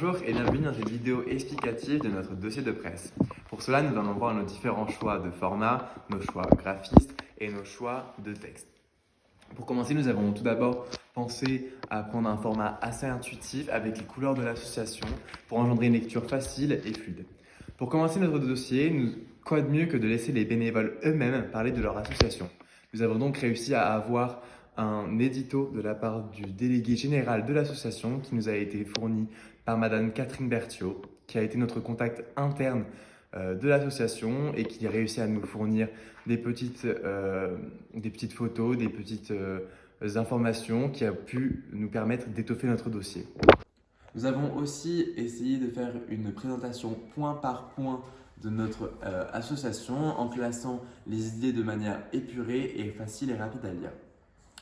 Bonjour et bienvenue dans cette vidéo explicative de notre dossier de presse. Pour cela, nous allons voir nos différents choix de format, nos choix graphistes et nos choix de texte. Pour commencer, nous avons tout d'abord pensé à prendre un format assez intuitif avec les couleurs de l'association pour engendrer une lecture facile et fluide. Pour commencer notre dossier, quoi de mieux que de laisser les bénévoles eux-mêmes parler de leur association. Nous avons donc réussi à avoir un édito de la part du délégué général de l'association qui nous a été fourni par Madame Catherine Berthiaud, qui a été notre contact interne de l'association et qui a réussi à nous fournir des petites photos, des petites informations qui a pu nous permettre d'étoffer notre dossier. Nous avons aussi essayé de faire une présentation point par point de notre association en classant les idées de manière épurée et facile et rapide à lire.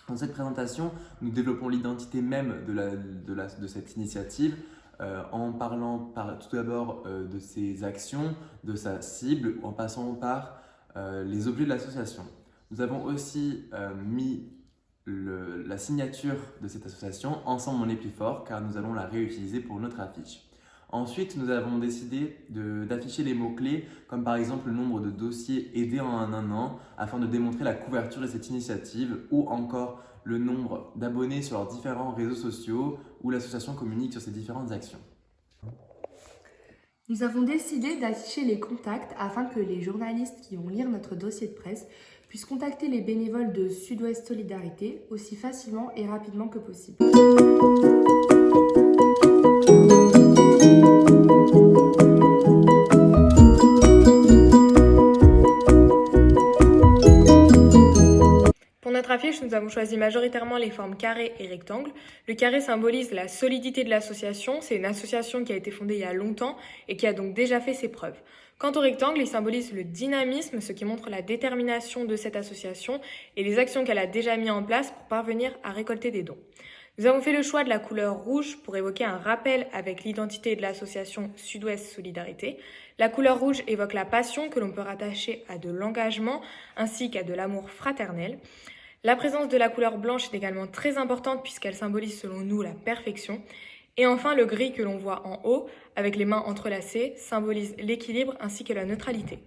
Dans cette présentation, nous développons l'identité même de cette initiative en parlant tout d'abord de ses actions, de sa cible, en passant par les objets de l'association. Nous avons aussi mis la signature de cette association, Ensemble on est plus fort, car nous allons la réutiliser pour notre affiche. Ensuite, nous avons décidé d'afficher les mots-clés, comme par exemple le nombre de dossiers aidés en un an, afin de démontrer la couverture de cette initiative, ou encore le nombre d'abonnés sur leurs différents réseaux sociaux, où l'association communique sur ses différentes actions. Nous avons décidé d'afficher les contacts afin que les journalistes qui vont lire notre dossier de presse puissent contacter les bénévoles de Sud-Ouest Solidarité aussi facilement et rapidement que possible. Pour notre affiche, nous avons choisi majoritairement les formes carré et rectangle. Le carré symbolise la solidité de l'association. C'est une association qui a été fondée il y a longtemps et qui a donc déjà fait ses preuves. Quant au rectangle, il symbolise le dynamisme, ce qui montre la détermination de cette association et les actions qu'elle a déjà mises en place pour parvenir à récolter des dons. Nous avons fait le choix de la couleur rouge pour évoquer un rappel avec l'identité de l'association Sud-Ouest Solidarité. La couleur rouge évoque la passion que l'on peut rattacher à de l'engagement ainsi qu'à de l'amour fraternel. La présence de la couleur blanche est également très importante puisqu'elle symbolise selon nous la perfection. Et enfin, le gris que l'on voit en haut, avec les mains entrelacées, symbolise l'équilibre ainsi que la neutralité.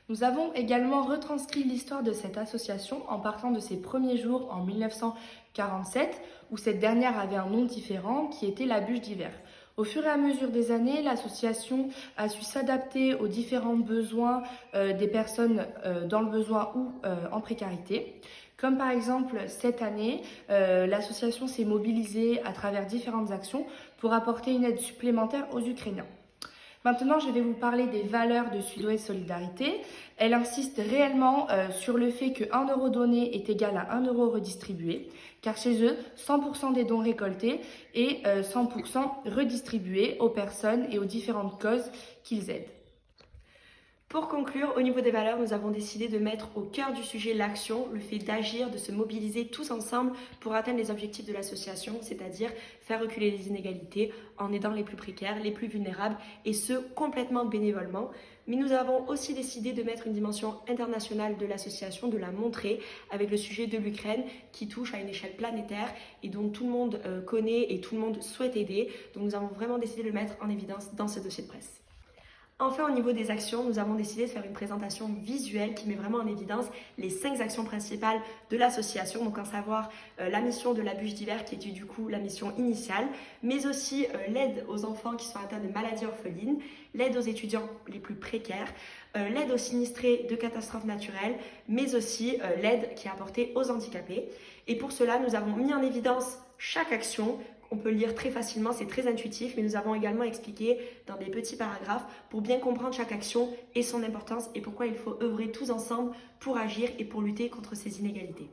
Nous avons également retranscrit l'histoire de cette association en partant de ses premiers jours en 1947, où cette dernière avait un nom différent qui était la Bûche d'hiver. Au fur et à mesure des années, l'association a su s'adapter aux différents besoins des personnes dans le besoin ou en précarité. Comme par exemple cette année, l'association s'est mobilisée à travers différentes actions pour apporter une aide supplémentaire aux Ukrainiens. Maintenant, je vais vous parler des valeurs de Sud-Ouest Solidarité. Elle insiste réellement sur le fait que 1 euro donné est égal à 1 euro redistribué, car chez eux, 100% des dons récoltés et 100% redistribués aux personnes et aux différentes causes qu'ils aident. Pour conclure, au niveau des valeurs, nous avons décidé de mettre au cœur du sujet l'action, le fait d'agir, de se mobiliser tous ensemble pour atteindre les objectifs de l'association, c'est-à-dire faire reculer les inégalités en aidant les plus précaires, les plus vulnérables et ce, complètement bénévolement. Mais nous avons aussi décidé de mettre une dimension internationale de l'association, de la montrer avec le sujet de l'Ukraine qui touche à une échelle planétaire et dont tout le monde connaît et tout le monde souhaite aider. Donc nous avons vraiment décidé de le mettre en évidence dans ce dossier de presse. Enfin, au niveau des actions, nous avons décidé de faire une présentation visuelle qui met vraiment en évidence les 5 actions principales de l'association, donc à savoir la mission de la Bûche d'hiver qui était du coup la mission initiale, mais aussi l'aide aux enfants qui sont atteints de maladies orphelines, l'aide aux étudiants les plus précaires, l'aide aux sinistrés de catastrophes naturelles, mais aussi l'aide qui est apportée aux handicapés. Et pour cela, nous avons mis en évidence chaque action. On peut le lire très facilement, c'est très intuitif, mais nous avons également expliqué dans des petits paragraphes pour bien comprendre chaque action et son importance et pourquoi il faut œuvrer tous ensemble pour agir et pour lutter contre ces inégalités.